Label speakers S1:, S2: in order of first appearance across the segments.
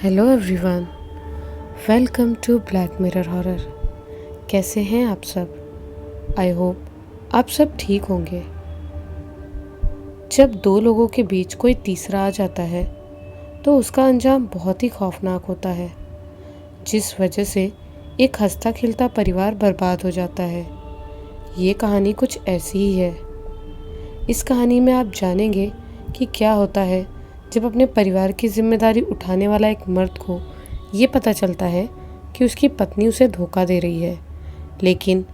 S1: Hello everyone, welcome to black mirror horror. कैसे हैं आप सब? आई होप आप सब ठीक होंगे। जब दो लोगों के बीच कोई तीसरा आ जाता है तो उसका अंजाम बहुत ही खौफनाक होता है, जिस वजह से एक हंसता खिलता परिवार बर्बाद हो जाता है। ये कहानी कुछ ऐसी ही है। इस कहानी में आप जानेंगे कि क्या होता है जब अपने परिवार की जिम्मेदारी उठाने वाला एक मर्द को ये पता चलता है कि उसकी पत्नी उसे धोखा दे रही है। लेकिन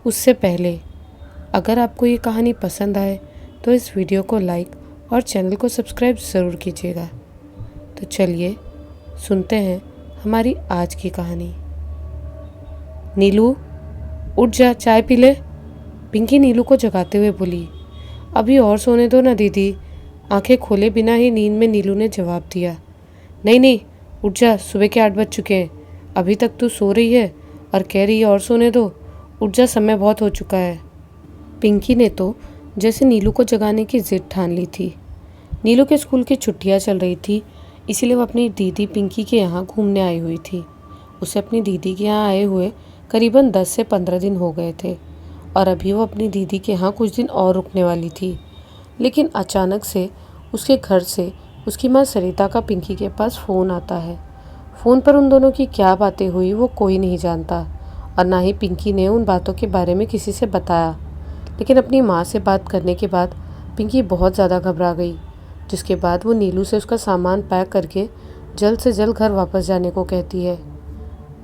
S1: उससे पहले, अगर आपको ये कहानी पसंद आए तो इस वीडियो को लाइक और चैनल को सब्सक्राइब ज़रूर कीजिएगा। तो चलिए सुनते हैं हमारी आज की कहानी। नीलू, उठ जा, चाय पी ले। पिंकी नीलू को जगाते हुए बोली। अभी और सोने दो ना दीदी। आंखें खोले बिना ही नींद में नीलू ने जवाब दिया। नहीं नहीं, उठ जा, सुबह के 8 बज चुके हैं। अभी तक तू सो रही है और कह रही है और सोने दो। उठ जा, समय बहुत हो चुका है। पिंकी ने तो जैसे नीलू को जगाने की जिद ठान ली थी। नीलू के स्कूल की छुट्टियां चल रही थी, इसीलिए वो अपनी दीदी पिंकी के यहाँ घूमने आई हुई थी। उसे अपनी दीदी के यहाँ आए हुए करीबन 10 से 15 दिन हो गए थे और अभी वो अपनी दीदी के यहाँ कुछ दिन और रुकने वाली थी। लेकिन अचानक से उसके घर से उसकी माँ सरिता का पिंकी के पास फ़ोन आता है। फ़ोन पर उन दोनों की क्या बातें हुई वो कोई नहीं जानता और ना ही पिंकी ने उन बातों के बारे में किसी से बताया। लेकिन अपनी माँ से बात करने के बाद पिंकी बहुत ज़्यादा घबरा गई, जिसके बाद वो नीलू से उसका सामान पैक करके जल्द से जल्द घर वापस जाने को कहती है।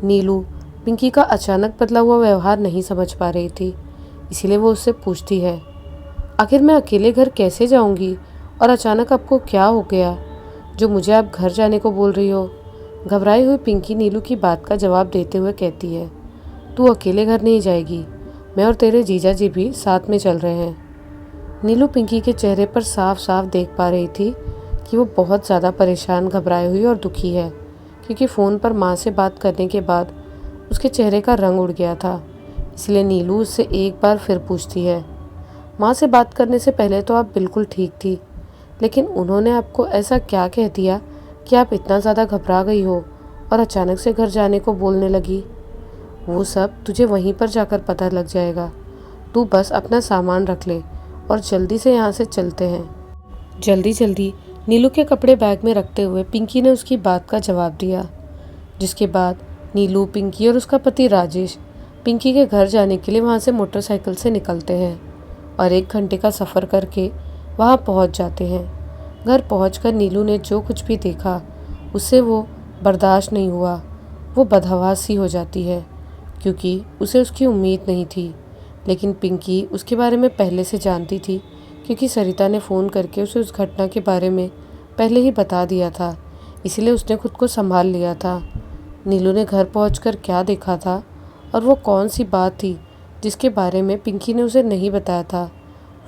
S1: नीलू पिंकी का अचानक बदला हुआ व्यवहार नहीं समझ पा रही थी, इसीलिए वो उससे पूछती है, आखिर मैं अकेले घर कैसे जाऊंगी और अचानक आपको क्या हो गया जो मुझे आप घर जाने को बोल रही हो? घबराई हुई पिंकी नीलू की बात का जवाब देते हुए कहती है, तू अकेले घर नहीं जाएगी, मैं और तेरे जीजा जी भी साथ में चल रहे हैं। नीलू पिंकी के चेहरे पर साफ साफ देख पा रही थी कि वो बहुत ज़्यादा परेशान, घबराई हुई और दुखी है, क्योंकि फ़ोन पर माँ से बात करने के बाद उसके चेहरे का रंग उड़ गया था। इसलिए नीलू उससे एक बार फिर पूछती है, माँ से बात करने से पहले तो आप बिल्कुल ठीक थी, लेकिन उन्होंने आपको ऐसा क्या कह दिया कि आप इतना ज़्यादा घबरा गई हो और अचानक से घर जाने को बोलने लगी? वो सब तुझे वहीं पर जाकर पता लग जाएगा। तू बस अपना सामान रख ले और जल्दी से यहाँ से चलते हैं। जल्दी जल्दी नीलू के कपड़े बैग में रखते हुए पिंकी ने उसकी बात का जवाब दिया, जिसके बाद नीलू, पिंकी और उसका पति राजेश पिंकी के घर जाने के लिए वहाँ से मोटरसाइकिल से निकलते हैं और 1 घंटे का सफ़र करके वहाँ पहुँच जाते हैं। घर पहुँचकर नीलू ने जो कुछ भी देखा उससे वो बर्दाश्त नहीं हुआ। वो बदहवास सी हो जाती है, क्योंकि उसे उसकी उम्मीद नहीं थी। लेकिन पिंकी उसके बारे में पहले से जानती थी, क्योंकि सरिता ने फ़ोन करके उसे उस घटना के बारे में पहले ही बता दिया था, इसलिए उसने खुद को संभाल लिया था। नीलू ने घर पहुँचकर क्या देखा था और वो कौन सी बात थी जिसके बारे में पिंकी ने उसे नहीं बताया था,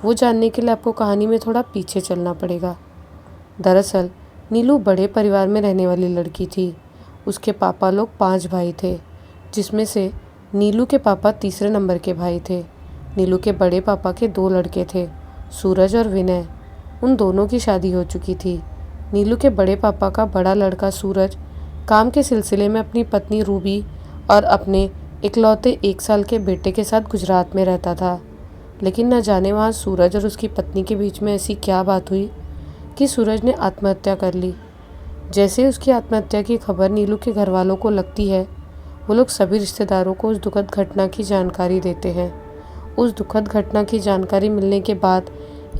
S1: वो जानने के लिए आपको कहानी में थोड़ा पीछे चलना पड़ेगा। दरअसल नीलू बड़े परिवार में रहने वाली लड़की थी। उसके पापा लोग 5 भाई थे, जिसमें से नीलू के पापा तीसरे नंबर के भाई थे। नीलू के बड़े पापा के 2 लड़के थे, सूरज और विनय। उन दोनों की शादी हो चुकी थी। नीलू के बड़े पापा का बड़ा लड़का सूरज काम के सिलसिले में अपनी पत्नी रूबी और अपने इकलौते 1 साल के बेटे के साथ गुजरात में रहता था। लेकिन न जाने वहाँ सूरज और उसकी पत्नी के बीच में ऐसी क्या बात हुई कि सूरज ने आत्महत्या कर ली। जैसे ही उसकी आत्महत्या की खबर नीलू के घर वालों को लगती है, वो लोग सभी रिश्तेदारों को उस दुखद घटना की जानकारी देते हैं। उस दुखद घटना की जानकारी मिलने के बाद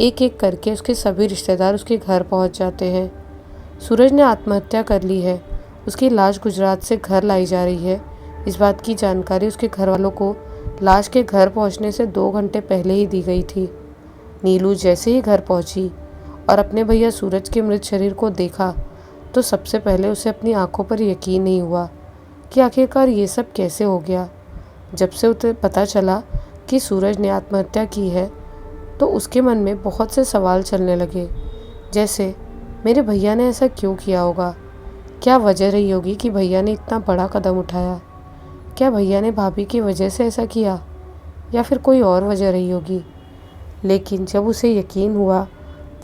S1: एक एक करके उसके सभी रिश्तेदार उसके घर पहुंच जाते हैं। सूरज ने आत्महत्या कर ली है, उसकी लाश गुजरात से घर लाई जा रही है, इस बात की जानकारी उसके घर वालों को लाश के घर पहुंचने से 2 घंटे पहले ही दी गई थी। नीलू जैसे ही घर पहुंची और अपने भैया सूरज के मृत शरीर को देखा, तो सबसे पहले उसे अपनी आंखों पर यकीन नहीं हुआ कि आखिरकार ये सब कैसे हो गया। जब से उसे पता चला कि सूरज ने आत्महत्या की है, तो उसके मन में बहुत से सवाल चलने लगे, जैसे मेरे भैया ने ऐसा क्यों किया होगा? क्या वजह रही होगी कि भैया ने इतना बड़ा कदम उठाया? क्या भैया ने भाभी की वजह से ऐसा किया, या फिर कोई और वजह रही होगी? लेकिन जब उसे यकीन हुआ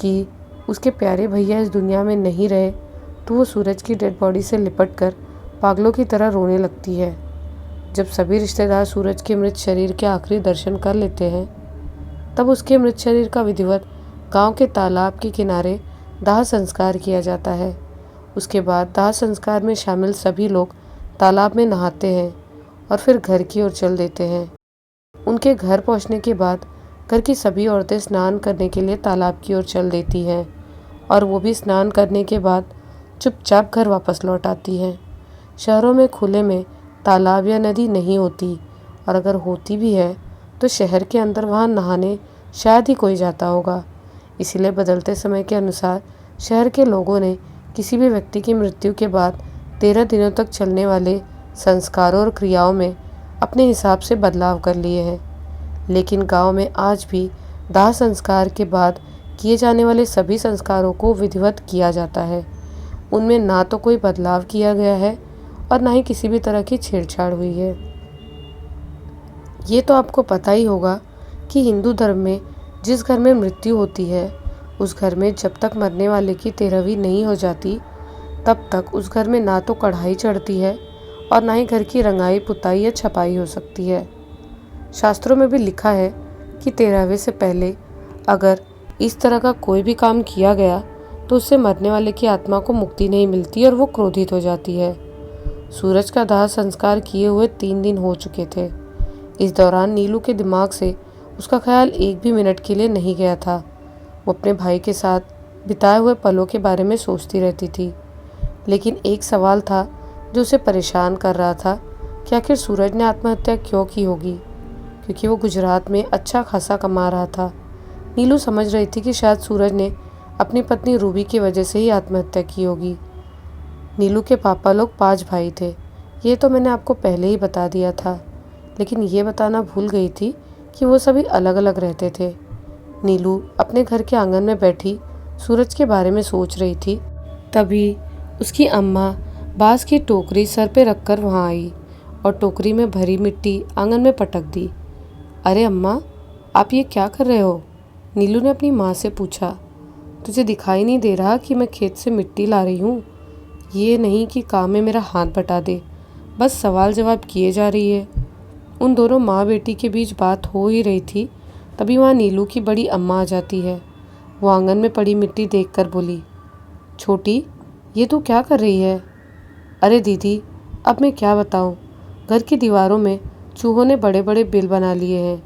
S1: कि उसके प्यारे भैया इस दुनिया में नहीं रहे, तो वो सूरज की डेड बॉडी से लिपट कर पागलों की तरह रोने लगती है। जब सभी रिश्तेदार सूरज के मृत शरीर के आखिरी दर्शन कर लेते हैं, तब उसके मृत शरीर का विधिवत गांव के तालाब के किनारे दाह संस्कार किया जाता है। उसके बाद दाह संस्कार में शामिल सभी लोग तालाब में नहाते हैं और फिर घर की ओर चल देते हैं। उनके घर पहुंचने के बाद घर की सभी औरतें स्नान करने के लिए तालाब की ओर चल देती हैं और वो भी स्नान करने के बाद चुपचाप घर वापस लौट आती हैं। शहरों में खुले में तालाब या नदी नहीं होती, और अगर होती भी है तो शहर के अंदर वहाँ नहाने शायद ही कोई जाता होगा। इसीलिए बदलते समय के अनुसार शहर के लोगों ने किसी भी व्यक्ति की मृत्यु के बाद 13 दिनों तक चलने वाले संस्कारों और क्रियाओं में अपने हिसाब से बदलाव कर लिए हैं। लेकिन गांव में आज भी दाह संस्कार के बाद किए जाने वाले सभी संस्कारों को विधिवत किया जाता है। उनमें ना तो कोई बदलाव किया गया है और ना ही किसी भी तरह की छेड़छाड़ हुई है। ये तो आपको पता ही होगा कि हिंदू धर्म में जिस घर में मृत्यु होती है, उस घर में जब तक मरने वाले की 13वीं नहीं हो जाती, तब तक उस घर में ना तो कढ़ाई चढ़ती है और ना ही घर की रंगाई पुताई या छपाई हो सकती है। शास्त्रों में भी लिखा है कि 13वें से पहले अगर इस तरह का कोई भी काम किया गया तो उससे मरने वाले की आत्मा को मुक्ति नहीं मिलती और वो क्रोधित हो जाती है। सूरज का दाह संस्कार किए हुए 3 दिन हो चुके थे। इस दौरान नीलू के दिमाग से उसका ख्याल एक भी मिनट के लिए नहीं गया था। वो अपने भाई के साथ बिताए हुए पलों के बारे में सोचती रहती थी, लेकिन एक सवाल था जो उसे परेशान कर रहा था कि आखिर सूरज ने आत्महत्या क्यों की होगी। क्योंकि वो गुजरात में अच्छा खासा कमा रहा था। नीलू समझ रही थी कि शायद सूरज ने अपनी पत्नी रूबी की वजह से ही आत्महत्या की होगी। नीलू के पापा लोग 5 भाई थे, ये तो मैंने आपको पहले ही बता दिया था, लेकिन ये बताना भूल गई थी कि वो सभी अलग अलग रहते थे। नीलू अपने घर के आंगन में बैठी सूरज के बारे में सोच रही थी, तभी उसकी अम्मा बांस की टोकरी सर पे रखकर वहाँ आई और टोकरी में भरी मिट्टी आंगन में पटक दी। अरे अम्मा, आप ये क्या कर रहे हो? नीलू ने अपनी माँ से पूछा। तुझे दिखाई नहीं दे रहा कि मैं खेत से मिट्टी ला रही हूँ? ये नहीं कि काम में मेरा हाथ बटा दे, बस सवाल जवाब किए जा रही है। उन दोनों माँ बेटी के बीच बात हो ही रही थी, तभी वहाँ नीलू की बड़ी अम्मा आ जाती है। वो आंगन में पड़ी मिट्टी देखकर बोली, छोटी, ये तू क्या कर रही है? अरे दीदी, अब मैं क्या बताऊँ, घर की दीवारों में चूहों ने बड़े बड़े बिल बना लिए हैं।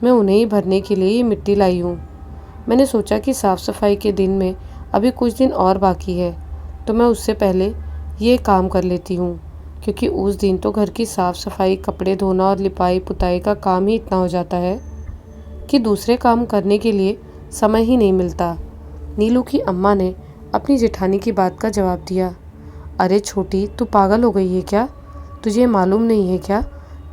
S1: मैं उन्हें ही भरने के लिए ये मिट्टी लाई हूँ। मैंने सोचा कि साफ़ सफाई के दिन में अभी कुछ दिन और बाकी है, तो मैं उससे पहले ये काम कर लेती हूँ, क्योंकि उस दिन तो घर की साफ़ सफाई, कपड़े धोना और लिपाई पुताई का काम ही इतना हो जाता है कि दूसरे काम करने के लिए समय ही नहीं मिलता। नीलू की अम्मा ने अपनी जेठानी की बात का जवाब दिया। अरे छोटी, तू पागल हो गई है क्या? तुझे मालूम नहीं है क्या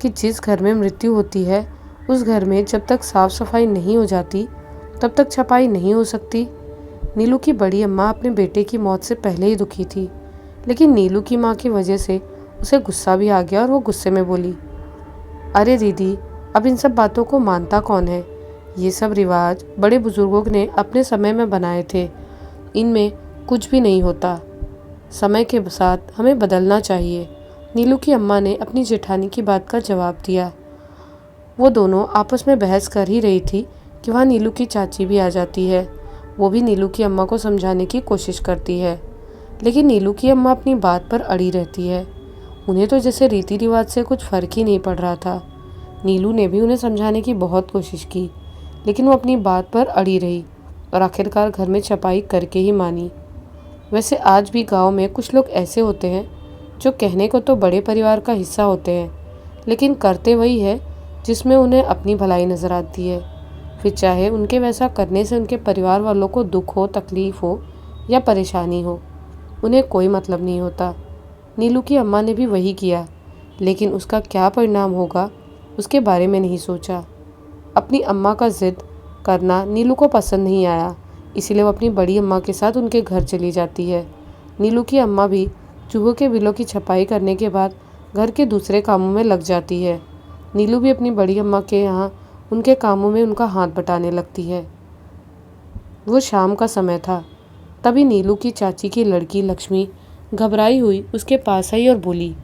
S1: कि जिस घर में मृत्यु होती है, उस घर में जब तक साफ़ सफाई नहीं हो जाती तब तक छपाई नहीं हो सकती। नीलू की बड़ी अम्मा अपने बेटे की मौत से पहले ही दुखी थी, लेकिन नीलू की माँ की वजह से उसे गुस्सा भी आ गया और वो गुस्से में बोली, अरे दीदी, अब इन सब बातों को मानता कौन है? ये सब रिवाज बड़े बुजुर्गों ने अपने समय में बनाए थे, इनमें कुछ भी नहीं होता। समय के साथ हमें बदलना चाहिए। नीलू की अम्मा ने अपनी जेठानी की बात का जवाब दिया। वो दोनों आपस में बहस कर ही रही थी कि वहाँ नीलू की चाची भी आ जाती है। वो भी नीलू की अम्मा को समझाने की कोशिश करती है, लेकिन नीलू की अम्मा अपनी बात पर अड़ी रहती है। उन्हें तो जैसे रीति रिवाज से कुछ फ़र्क ही नहीं पड़ रहा था। नीलू ने भी उन्हें समझाने की बहुत कोशिश की, लेकिन वो अपनी बात पर अड़ी रही और आखिरकार घर में छपाई करके ही मानी। वैसे आज भी गांव में कुछ लोग ऐसे होते हैं जो कहने को तो बड़े परिवार का हिस्सा होते हैं, लेकिन करते वही है जिसमें उन्हें अपनी भलाई नज़र आती है। फिर चाहे उनके वैसा करने से उनके परिवार वालों को दुख हो, तकलीफ़ हो या परेशानी हो, उन्हें कोई मतलब नहीं होता। नीलू की अम्मा ने भी वही किया, लेकिन उसका क्या परिणाम होगा उसके बारे में नहीं सोचा। अपनी अम्मा का जिद करना नीलू को पसंद नहीं आया, इसीलिए वो अपनी बड़ी अम्मा के साथ उनके घर चली जाती है। नीलू की अम्मा भी चूहों के बिलों की छपाई करने के बाद घर के दूसरे कामों में लग जाती है। नीलू भी अपनी बड़ी अम्मा के यहाँ उनके कामों में उनका हाथ बटाने लगती है। वो शाम का समय था, तभी नीलू की चाची की लड़की लक्ष्मी घबराई हुई उसके पास आई और बोली,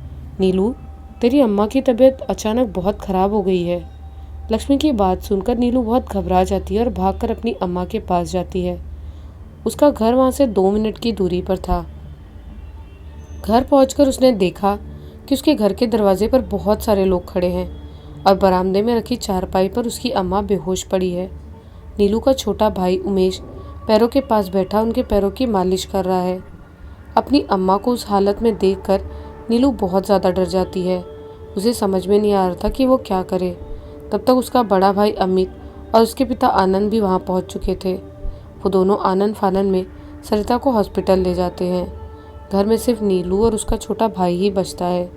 S1: नीलू, तेरी अम्मा की तबीयत अचानक बहुत खराब हो गई है। लक्ष्मी की बात सुनकर नीलू बहुत घबरा जाती है और भागकर अपनी अम्मा के पास जाती है। उसका घर वहाँ से 2 मिनट की दूरी पर था। घर पहुंचकर उसने देखा कि उसके घर के दरवाजे पर बहुत सारे लोग खड़े हैं और बरामदे में रखी चारपाई पर उसकी अम्मा बेहोश पड़ी है। नीलू का छोटा भाई उमेश पैरों के पास बैठा उनके पैरों की मालिश कर रहा है। अपनी अम्मा को उस हालत में देखकर नीलू बहुत ज़्यादा डर जाती है। उसे समझ में नहीं आ रहा था कि वो क्या करे। तब तक उसका बड़ा भाई अमित और उसके पिता आनंद भी वहाँ पहुँच चुके थे। वो दोनों आनन फानन में सरिता को हॉस्पिटल ले जाते हैं। घर में सिर्फ नीलू और उसका छोटा भाई ही बचता है।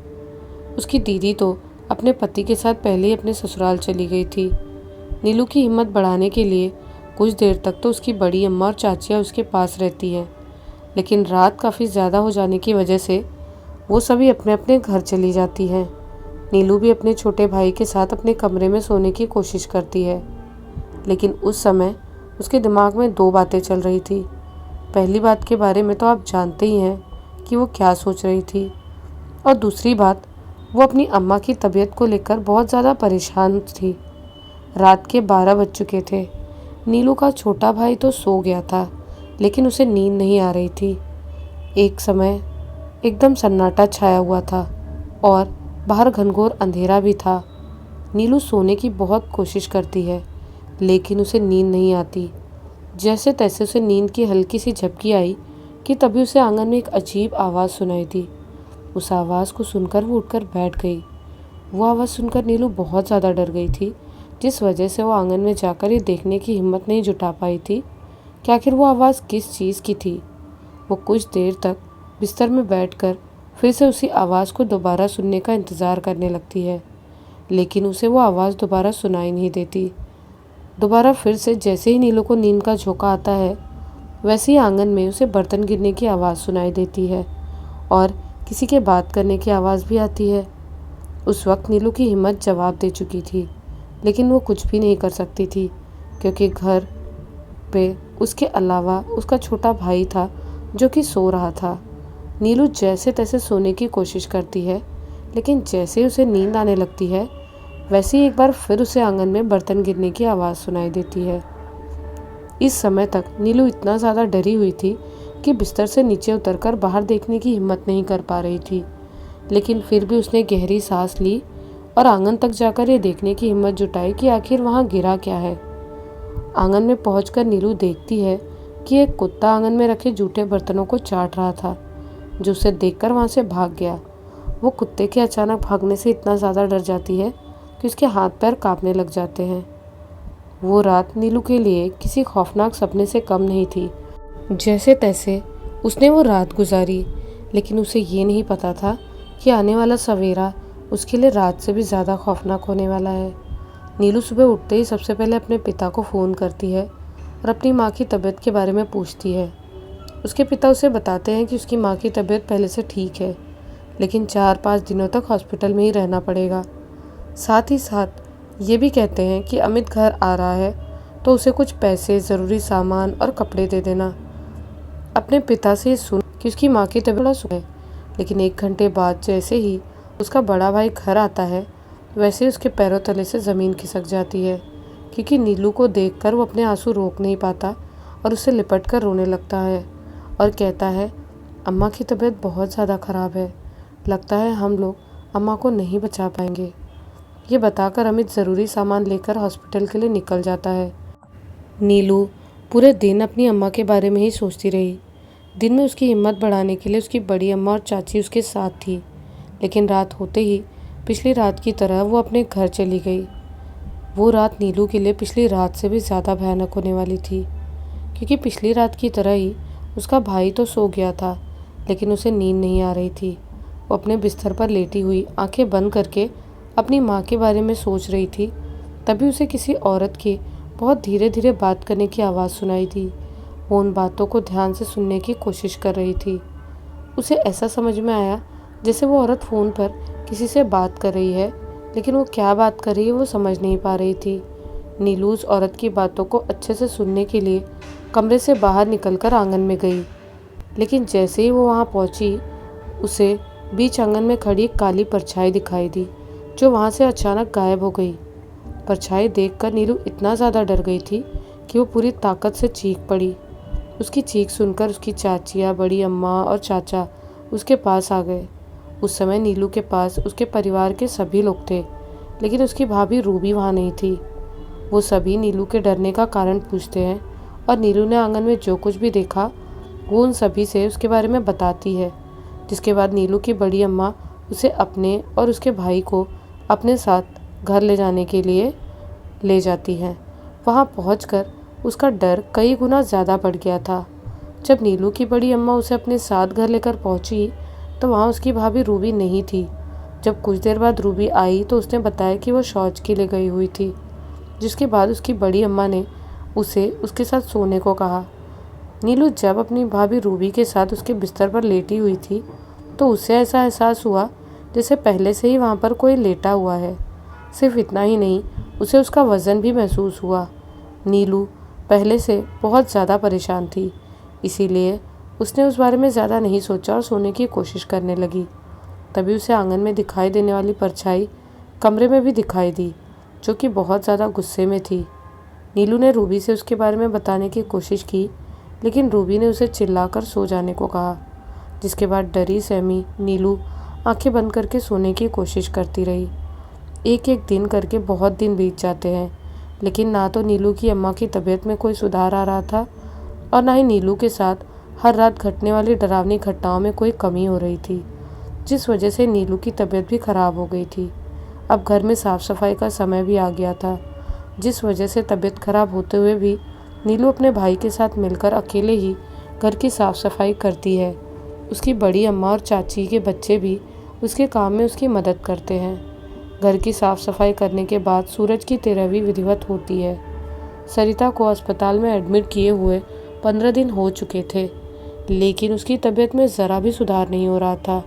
S1: उसकी दीदी तो अपने पति के साथ पहले ही अपने ससुराल चली गई थी। नीलू की हिम्मत बढ़ाने के लिए कुछ देर तक तो उसकी बड़ी अम्मा और चाचियाँ उसके पास रहती हैं, लेकिन रात काफ़ी ज़्यादा हो जाने की वजह से वो सभी अपने अपने घर चली जाती हैं। नीलू भी अपने छोटे भाई के साथ अपने कमरे में सोने की कोशिश करती है, लेकिन उस समय उसके दिमाग में 2 बातें चल रही थी। पहली बात के बारे में तो आप जानते ही हैं कि वो क्या सोच रही थी, और दूसरी बात, वो अपनी अम्मा की तबीयत को लेकर बहुत ज़्यादा परेशान थी। रात के 12 बज चुके थे। नीलू का छोटा भाई तो सो गया था, लेकिन उसे नींद नहीं आ रही थी। एक समय एकदम सन्नाटा छाया हुआ था और बाहर घनघोर अंधेरा भी था। नीलू सोने की बहुत कोशिश करती है, लेकिन उसे नींद नहीं आती। जैसे तैसे उसे नींद की हल्की सी झपकी आई कि तभी उसे आंगन में एक अजीब आवाज़ सुनाई दी। उस आवाज़ को सुनकर वो उठकर बैठ गई। वो आवाज़ सुनकर नीलू बहुत ज़्यादा डर गई थी, जिस वजह से वो आंगन में जाकर ये देखने की हिम्मत नहीं जुटा पाई थी कि आखिर वो आवाज़ किस चीज़ की थी। वो कुछ देर तक बिस्तर में बैठकर फिर से उसी आवाज़ को दोबारा सुनने का इंतज़ार करने लगती है, लेकिन उसे वो आवाज़ दोबारा सुनाई नहीं देती। दोबारा फिर से जैसे ही नीलू को नींद का झोंका आता है, वैसे ही आंगन में उसे बर्तन गिरने की आवाज़ सुनाई देती है और किसी के बात करने की आवाज़ भी आती है। उस वक्त नीलू की हिम्मत जवाब दे चुकी थी, लेकिन वो कुछ भी नहीं कर सकती थी, क्योंकि घर पे उसके अलावा उसका छोटा भाई था जो कि सो रहा था। नीलू जैसे तैसे सोने की कोशिश करती है, लेकिन जैसे ही उसे नींद आने लगती है, वैसे ही एक बार फिर उसे आंगन में बर्तन गिरने की आवाज़ सुनाई देती है। इस समय तक नीलू इतना ज़्यादा डरी हुई थी कि बिस्तर से नीचे उतरकर बाहर देखने की हिम्मत नहीं कर पा रही थी, लेकिन फिर भी उसने गहरी सांस ली और आंगन तक जाकर ये देखने की हिम्मत जुटाई कि आखिर वहाँ गिरा क्या है। आंगन में पहुंचकर नीलू देखती है कि एक कुत्ता आंगन में रखे जूठे बर्तनों को चाट रहा था, जो उसे देखकर वहाँ से भाग गया। वो कुत्ते के अचानक भागने से इतना ज़्यादा डर जाती है कि उसके हाथ पैर कांपने लग जाते हैं। वो रात नीलू के लिए किसी खौफनाक सपने से कम नहीं थी। जैसे तैसे उसने वो रात गुजारी, लेकिन उसे ये नहीं पता था कि आने वाला सवेरा उसके लिए रात से भी ज़्यादा खौफनाक होने वाला है। नीलू सुबह उठते ही सबसे पहले अपने पिता को फ़ोन करती है और अपनी माँ की तबीयत के बारे में पूछती है। उसके पिता उसे बताते हैं कि उसकी माँ की तबीयत पहले से ठीक है, लेकिन 4-5 दिनों तक हॉस्पिटल में ही रहना पड़ेगा। साथ ही साथ ये भी कहते हैं कि अमित घर आ रहा है तो उसे कुछ पैसे, ज़रूरी सामान और कपड़े दे देना। अपने पिता से सुन कि उसकी माँ की तबीयत थोड़ा सुन है, लेकिन 1 घंटे बाद जैसे ही उसका बड़ा भाई घर आता है, वैसे ही उसके पैरों तले से ज़मीन खिसक जाती है, क्योंकि नीलू को देखकर वो अपने आंसू रोक नहीं पाता और उसे लिपट कर रोने लगता है और कहता है, अम्मा की तबीयत बहुत ज़्यादा ख़राब है, लगता है हम लोग अम्मा को नहीं बचा पाएंगे। ये बताकर अमित ज़रूरी सामान लेकर हॉस्पिटल के लिए निकल जाता है। नीलू पूरे दिन अपनी अम्मा के बारे में ही सोचती रही। दिन में उसकी हिम्मत बढ़ाने के लिए उसकी बड़ी अम्मा और चाची उसके साथ थी, लेकिन रात होते ही पिछली रात की तरह वो अपने घर चली गई। वो रात नीलू के लिए पिछली रात से भी ज़्यादा भयानक होने वाली थी, क्योंकि पिछली रात की तरह ही उसका भाई तो सो गया था, लेकिन उसे नींद नहीं आ रही थी। वो अपने बिस्तर पर लेटी हुई आंखें बंद करके अपनी माँ के बारे में सोच रही थी। तभी उसे किसी औरत की बहुत धीरे धीरे बात करने की आवाज़ सुनाई दी। वो उन बातों को ध्यान से सुनने की कोशिश कर रही थी। उसे ऐसा समझ में आया जैसे वो औरत फ़ोन पर किसी से बात कर रही है, लेकिन वो क्या बात कर रही है वो समझ नहीं पा रही थी। नीलू उस औरत की बातों को अच्छे से सुनने के लिए कमरे से बाहर निकलकर आंगन में गई, लेकिन जैसे ही वो वहाँ पहुँची, उसे बीच आंगन में खड़ी एक काली परछाई दिखाई दी, जो वहाँ से अचानक गायब हो गई। परछाई देखकर नीलू इतना ज़्यादा डर गई थी कि वो पूरी ताकत से चीख पड़ी। उसकी चीख सुनकर उसकी चाचियाँ, बड़ी अम्मा और चाचा उसके पास आ गए। उस समय नीलू के पास उसके परिवार के सभी लोग थे, लेकिन उसकी भाभी रूबी वहाँ नहीं थी। वो सभी नीलू के डरने का कारण पूछते हैं और नीलू ने आंगन में जो कुछ भी देखा वो उन सभी से उसके बारे में बताती है। जिसके बाद नीलू की बड़ी अम्मा उसे अपने और उसके भाई को अपने साथ घर ले जाने के लिए ले जाती हैं। वहाँ पहुंचकर उसका डर कई गुना ज़्यादा बढ़ गया था। जब नीलू की बड़ी अम्मा उसे अपने साथ घर लेकर पहुंची तो वहाँ उसकी भाभी रूबी नहीं थी। जब कुछ देर बाद रूबी आई तो उसने बताया कि वो शौच के लिए गई हुई थी। जिसके बाद उसकी बड़ी अम्मा ने उसे उसके साथ सोने को कहा। नीलू जब अपनी भाभी रूबी के साथ उसके बिस्तर पर लेटी हुई थी तो उसे ऐसा एहसास हुआ जैसे पहले से ही वहाँ पर कोई लेटा हुआ है। सिर्फ इतना ही नहीं, उसे उसका वज़न भी महसूस हुआ। नीलू पहले से बहुत ज़्यादा परेशान थी, इसीलिए उसने उस बारे में ज़्यादा नहीं सोचा और सोने की कोशिश करने लगी। तभी उसे आंगन में दिखाई देने वाली परछाई कमरे में भी दिखाई दी, जो कि बहुत ज़्यादा गुस्से में थी। नीलू ने रूबी से उसके बारे में बताने की कोशिश की, लेकिन रूबी ने उसे चिल्लाकर सो जाने को कहा। जिसके बाद डरी सहमी नीलू आंखें बंद करके सोने की कोशिश करती रही। एक एक दिन करके बहुत दिन बीत जाते हैं, लेकिन ना तो नीलू की अम्मा की तबीयत में कोई सुधार आ रहा था और ना ही नीलू के साथ हर रात घटने वाली डरावनी घटनाओं में कोई कमी हो रही थी, जिस वजह से नीलू की तबीयत भी खराब हो गई थी। अब घर में साफ़ सफाई का समय भी आ गया था, जिस वजह से तबीयत खराब होते हुए भी नीलू अपने भाई के साथ मिलकर अकेले ही घर की साफ़ सफाई करती है। उसकी बड़ी अम्मा और चाची के बच्चे भी उसके काम में उसकी मदद करते हैं। घर की साफ़ सफाई करने के बाद सूरज की तेरहवीं विधिवत होती है। सरिता को अस्पताल में एडमिट किए हुए 15 दिन हो चुके थे, लेकिन उसकी तबीयत में ज़रा भी सुधार नहीं हो रहा था।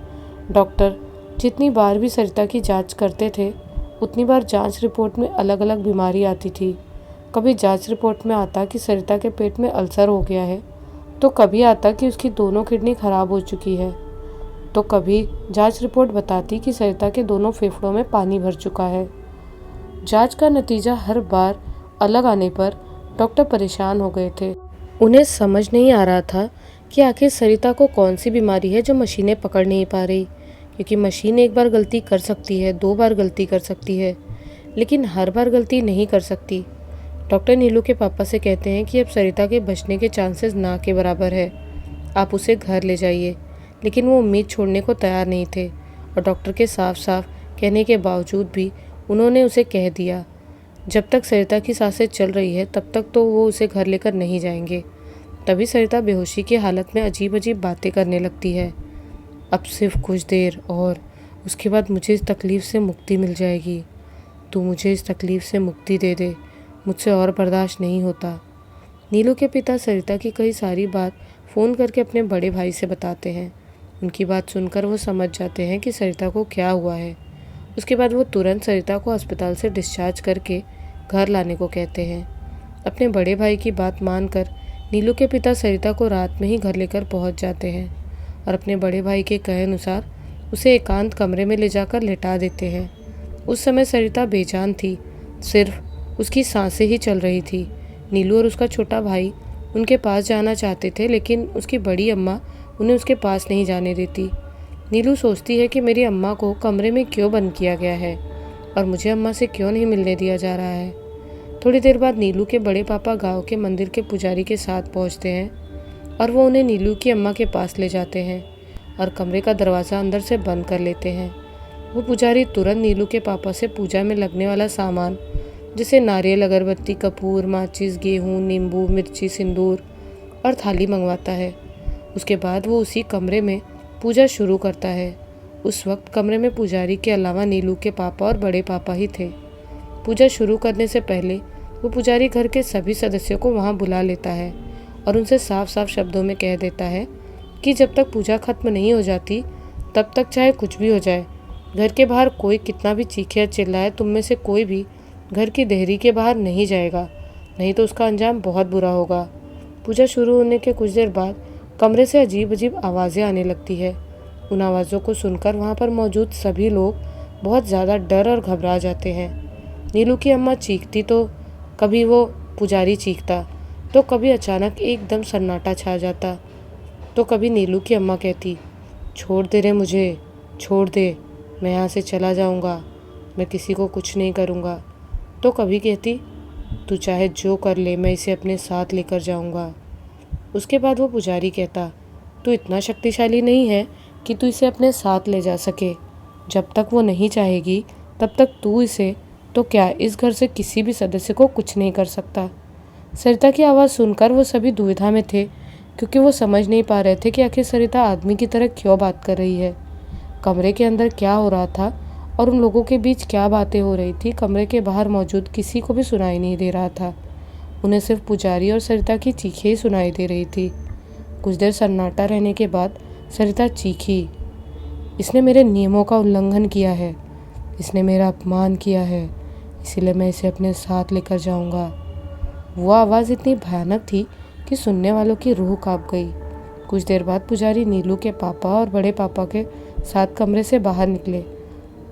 S1: डॉक्टर जितनी बार भी सरिता की जांच करते थे, उतनी बार जांच रिपोर्ट में अलग अलग बीमारी आती थी। कभी जांच रिपोर्ट में आता कि सरिता के पेट में अल्सर हो गया है, तो कभी आता कि उसकी दोनों किडनी खराब हो चुकी है, तो कभी जांच रिपोर्ट बताती कि सरिता के दोनों फेफड़ों में पानी भर चुका है। जांच का नतीजा हर बार अलग आने पर डॉक्टर परेशान हो गए थे। उन्हें समझ नहीं आ रहा था कि आखिर सरिता को कौन सी बीमारी है जो मशीनें पकड़ नहीं पा रही, क्योंकि मशीन एक बार गलती कर सकती है, 2 बार गलती कर सकती है, लेकिन हर बार गलती नहीं कर सकती। डॉक्टर नीलू के पापा से कहते हैं कि अब सरिता के बचने के चांसेस ना के बराबर है, आप उसे घर ले जाइए। लेकिन वो उम्मीद छोड़ने को तैयार नहीं थे और डॉक्टर के साफ साफ कहने के बावजूद भी उन्होंने उसे कह दिया जब तक सरिता की सांसें चल रही है तब तक तो वो उसे घर लेकर नहीं जाएंगे। तभी सरिता बेहोशी की हालत में अजीब अजीब बातें करने लगती है। अब सिर्फ कुछ देर और उसके बाद मुझे इस तकलीफ़ से मुक्ति मिल जाएगी। तू मुझे इस तकलीफ़ से मुक्ति दे दे, मुझसे और बर्दाश्त नहीं होता। नीलू के पिता सरिता की कई सारी बात फ़ोन करके अपने बड़े भाई से बताते हैं। उनकी बात सुनकर वो समझ जाते हैं कि सरिता को क्या हुआ है। उसके बाद वो तुरंत सरिता को अस्पताल से डिस्चार्ज करके घर लाने को कहते हैं। अपने बड़े भाई की बात मानकर नीलू के पिता सरिता को रात में ही घर लेकर पहुंच जाते हैं और अपने बड़े भाई के कहे अनुसार उसे एकांत कमरे में ले जाकर लिटा देते हैं। उस समय सरिता बेजान थी, सिर्फ उसकी सांसें ही चल रही थी। नीलू और उसका छोटा भाई उनके पास जाना चाहते थे, लेकिन उसकी बड़ी अम्मा उन्हें उसके पास नहीं जाने देती। नीलू सोचती है कि मेरी अम्मा को कमरे में क्यों बंद किया गया है और मुझे अम्मा से क्यों नहीं मिलने दिया जा रहा है। थोड़ी देर बाद नीलू के बड़े पापा गांव के मंदिर के पुजारी के साथ पहुंचते हैं और वो उन्हें नीलू की अम्मा के पास ले जाते हैं और कमरे का दरवाज़ा अंदर से बंद कर लेते हैं। वो पुजारी तुरंत नीलू के पापा से पूजा में लगने वाला सामान जैसे नारियल, अगरबत्ती, कपूर, माचिस, गेहूँ, नींबू, मिर्ची, सिंदूर और थाली मंगवाता है। उसके बाद वो उसी कमरे में पूजा शुरू करता है। उस वक्त कमरे में पुजारी के अलावा नीलू के पापा और बड़े पापा ही थे। पूजा शुरू करने से पहले वो पुजारी घर के सभी सदस्यों को वहाँ बुला लेता है और उनसे साफ साफ शब्दों में कह देता है कि जब तक पूजा खत्म नहीं हो जाती तब तक चाहे कुछ भी हो जाए, घर के बाहर कोई कितना भी चीखे या चिल्लाए, तुम में से कोई भी घर की देहरी के बाहर नहीं जाएगा, नहीं तो उसका अंजाम बहुत बुरा होगा। पूजा शुरू होने के कुछ देर बाद कमरे से अजीब अजीब आवाज़ें आने लगती है। उन आवाज़ों को सुनकर वहाँ पर मौजूद सभी लोग बहुत ज़्यादा डर और घबरा जाते हैं। नीलू की अम्मा चीखती तो कभी वो पुजारी चीखता, तो कभी अचानक एकदम सन्नाटा छा जाता। तो कभी नीलू की अम्मा कहती, छोड़ दे रे मुझे, छोड़ दे, मैं यहाँ से चला जाऊँगा, मैं किसी को कुछ नहीं करूँगा। तो कभी कहती, तू चाहे जो कर ले, मैं इसे अपने साथ लेकर जाऊँगा। उसके बाद वो पुजारी कहता, तू इतना शक्तिशाली नहीं है कि तू इसे अपने साथ ले जा सके। जब तक वो नहीं चाहेगी तब तक तू इसे तो क्या इस घर से किसी भी सदस्य को कुछ नहीं कर सकता। सरिता की आवाज़ सुनकर वो सभी दुविधा में थे, क्योंकि वो समझ नहीं पा रहे थे कि आखिर सरिता आदमी की तरह क्यों बात कर रही है। कमरे के अंदर क्या हो रहा था और उन लोगों के बीच क्या बातें हो रही थी, कमरे के बाहर मौजूद किसी को भी सुनाई नहीं दे रहा था। उन्हें सिर्फ पुजारी और सरिता की चीखें ही सुनाई दे रही थी। कुछ देर सन्नाटा रहने के बाद सरिता चीखी, इसने मेरे नियमों का उल्लंघन किया है, इसने मेरा अपमान किया है, इसीलिए मैं इसे अपने साथ लेकर जाऊंगा। वो आवाज़ इतनी भयानक थी कि सुनने वालों की रूह कांप गई। कुछ देर बाद पुजारी नीलू के पापा और बड़े पापा के साथ कमरे से बाहर निकले।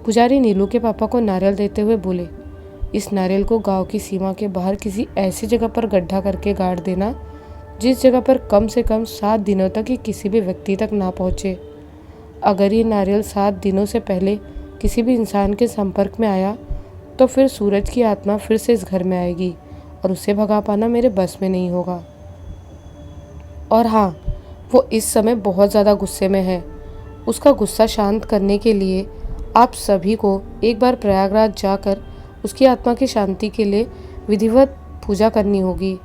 S1: पुजारी नीलू के पापा को नारियल देते हुए बोले, इस नारियल को गांव की सीमा के बाहर किसी ऐसी जगह पर गड्ढा करके गाड़ देना जिस जगह पर कम से कम 7 दिनों तक ये किसी भी व्यक्ति तक ना पहुँचे। अगर ये नारियल 7 दिनों से पहले किसी भी इंसान के संपर्क में आया तो फिर सूरज की आत्मा फिर से इस घर में आएगी और उसे भगा पाना मेरे बस में नहीं होगा। और हाँ, वो इस समय बहुत ज़्यादा गुस्से में है। उसका गुस्सा शांत करने के लिए आप सभी को एक बार प्रयागराज जाकर उसकी आत्मा की शांति के लिए विधिवत पूजा करनी होगी।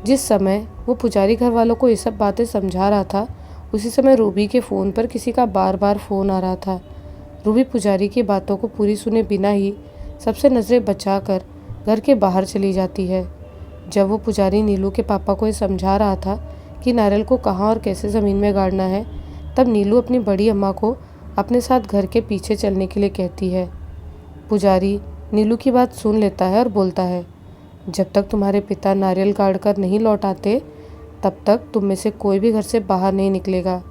S1: जिस समय वो पुजारी घर वालों को ये सब बातें समझा रहा था, उसी समय रूबी के फ़ोन पर किसी का बार बार फ़ोन आ रहा था। रूबी पुजारी की बातों को पूरी सुने बिना ही सबसे नज़रें बचाकर घर के बाहर चली जाती है। जब वो पुजारी नीलू के पापा को ये समझा रहा था कि नारियल को कहाँ और कैसे ज़मीन में गाड़ना है, तब नीलू अपनी बड़ी अम्मा को अपने साथ घर के पीछे चलने के लिए कहती है। पुजारी नीलू की बात सुन लेता है और बोलता है, जब तक तुम्हारे पिता नारियल गाड़ कर नहीं लौट आते तब तक तुम में से कोई भी घर से बाहर नहीं निकलेगा।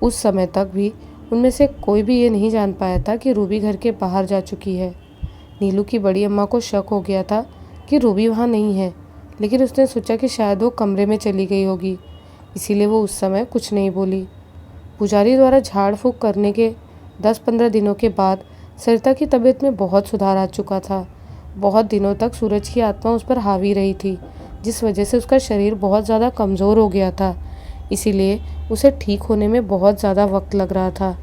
S1: उस समय तक भी उनमें से कोई भी ये नहीं जान पाया था कि रूबी घर के बाहर जा चुकी है। नीलू की बड़ी अम्मा को शक हो गया था कि रूबी वहाँ नहीं है, लेकिन उसने सोचा कि शायद वो कमरे में चली गई होगी, इसीलिए वो उस समय कुछ नहीं बोली। पुजारी द्वारा झाड़ फूँक करने के 10-15 दिनों के बाद सरिता की तबीयत में बहुत सुधार आ चुका था। बहुत दिनों तक सूरज की आत्मा उस पर हावी रही थी, जिस वजह से उसका शरीर बहुत ज़्यादा कमज़ोर हो गया था, इसीलिए उसे ठीक होने में बहुत ज़्यादा वक्त लग रहा था।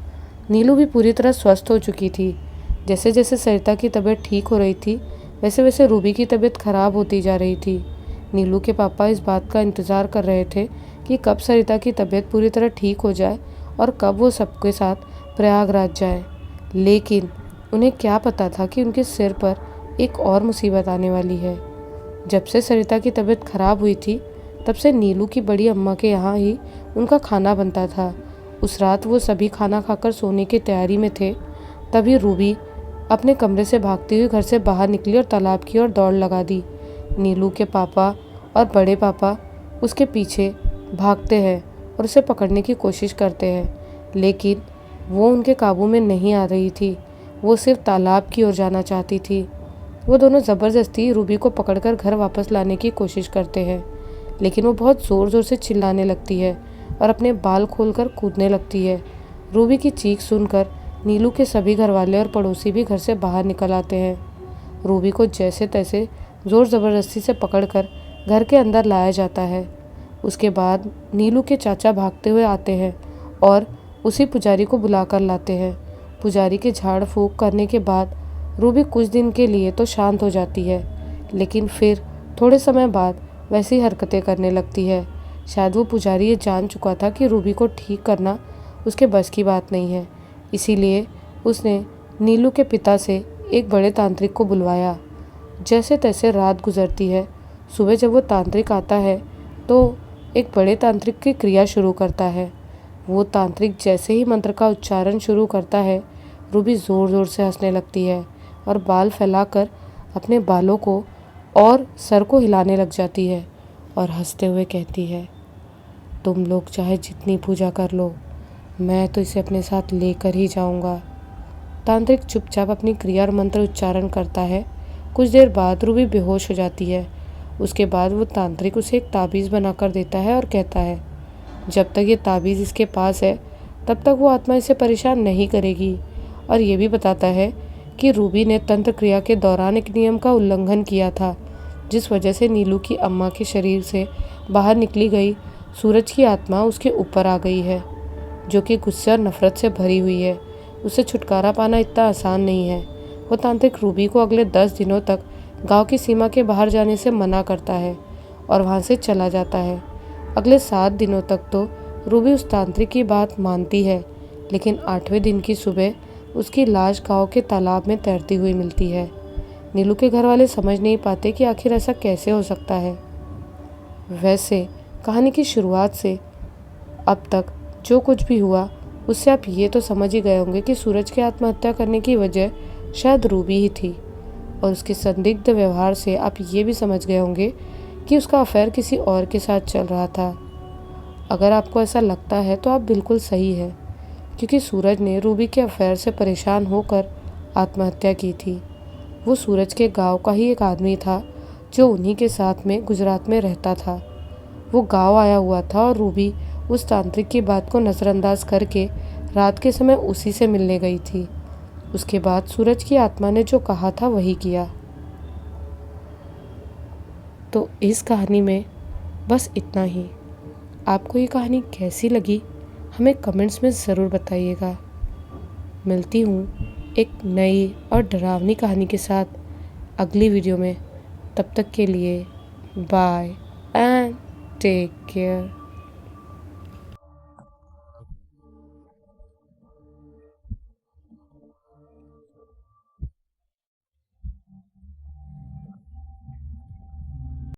S1: नीलू भी पूरी तरह स्वस्थ हो चुकी थी। जैसे जैसे सरिता की तबीयत ठीक हो रही थी, वैसे वैसे रूबी की तबीयत खराब होती जा रही थी। नीलू के पापा इस बात का इंतज़ार कर रहे थे कि कब सरिता की तबीयत पूरी तरह ठीक हो जाए और कब वो सबके साथ प्रयागराज जाए। लेकिन उन्हें क्या पता था कि उनके सिर पर एक और मुसीबत आने वाली है। जब से सरिता की तबीयत खराब हुई थी, तब से नीलू की बड़ी अम्मा के यहाँ ही उनका खाना बनता था। उस रात वो सभी खाना खाकर सोने की तैयारी में थे, तभी रूबी अपने कमरे से भागती हुई घर से बाहर निकली और तालाब की ओर दौड़ लगा दी। नीलू के पापा और बड़े पापा उसके पीछे भागते हैं और उसे पकड़ने की कोशिश करते हैं, लेकिन वो उनके काबू में नहीं आ रही थी। वो सिर्फ तालाब की ओर जाना चाहती थी। वो दोनों ज़बरदस्ती रूबी को पकड़कर घर वापस लाने की कोशिश करते हैं, लेकिन वो बहुत ज़ोर ज़ोर से चिल्लाने लगती है और अपने बाल खोलकर कूदने लगती है। रूबी की चीख सुनकर नीलू के सभी घरवाले और पड़ोसी भी घर से बाहर निकल आते हैं। रूबी को जैसे तैसे ज़ोर ज़बरदस्ती से पकड़कर घर के अंदर लाया जाता है। उसके बाद नीलू के चाचा भागते हुए आते हैं और उसी पुजारी को बुलाकर लाते हैं। पुजारी के झाड़ फूँक करने के बाद रूबी कुछ दिन के लिए तो शांत हो जाती है, लेकिन फिर थोड़े समय बाद वैसी हरकतें करने लगती है। शायद वो पुजारी ये जान चुका था कि रूबी को ठीक करना उसके बस की बात नहीं है, इसीलिए उसने नीलू के पिता से एक बड़े तांत्रिक को बुलवाया। जैसे तैसे रात गुजरती है। सुबह जब वो तांत्रिक आता है तो एक बड़े तांत्रिक की क्रिया शुरू करता है। वो तांत्रिक जैसे ही मंत्र का उच्चारण शुरू करता है, रूबी ज़ोर ज़ोर से हंसने लगती है और बाल फैलाकर अपने बालों को और सर को हिलाने लग जाती है और हंसते हुए कहती है, तुम लोग चाहे जितनी पूजा कर लो, मैं तो इसे अपने साथ लेकर ही जाऊंगा। तांत्रिक चुपचाप अपनी क्रिया और मंत्र उच्चारण करता है। कुछ देर बाद रूबी बेहोश हो जाती है। उसके बाद वो तांत्रिक उसे एक ताबीज़ बनाकर देता है और कहता है, जब तक ये ताबीज़ इसके पास है तब तक वो आत्मा इसे परेशान नहीं करेगी। और ये भी बताता है कि रूबी ने तंत्र क्रिया के दौरान एक नियम का उल्लंघन किया था, जिस वजह से नीलू की अम्मा के शरीर से बाहर निकली गई सूरज की आत्मा उसके ऊपर आ गई है, जो कि गुस्से और नफरत से भरी हुई है। उसे छुटकारा पाना इतना आसान नहीं है। वो तांत्रिक रूबी को अगले 10 दिनों तक गांव की सीमा के बाहर जाने से मना करता है और वहां से चला जाता है। अगले 7 दिनों तक तो रूबी उस तांत्रिक की बात मानती है, लेकिन 8वें दिन की सुबह उसकी लाश गांव के तालाब में तैरती हुई मिलती है। नीलू के घर वाले समझ नहीं पाते कि आखिर ऐसा कैसे हो सकता है। वैसे कहानी की शुरुआत से अब तक जो कुछ भी हुआ उससे आप ये तो समझ ही गए होंगे कि सूरज के आत्महत्या करने की वजह शायद रूबी ही थी, और उसके संदिग्ध व्यवहार से आप ये भी समझ गए होंगे कि उसका अफेयर किसी और के साथ चल रहा था। अगर आपको ऐसा लगता है तो आप बिल्कुल सही है, क्योंकि सूरज ने रूबी के अफेयर से परेशान होकर आत्महत्या की थी। वो सूरज के गांव का ही एक आदमी था जो उन्हीं के साथ में गुजरात में रहता था। वो गांव आया हुआ था और रूबी उस तांत्रिक की बात को नज़रअंदाज करके रात के समय उसी से मिलने गई थी। उसके बाद सूरज की आत्मा ने जो कहा था वही किया। तो इस कहानी में बस इतना ही। आपको ये कहानी कैसी लगी हमें कमेंट्स में ज़रूर बताइएगा। मिलती हूँ एक नई और डरावनी कहानी के साथ अगली वीडियो में। तब तक के लिए बाय एंड टेक केयर।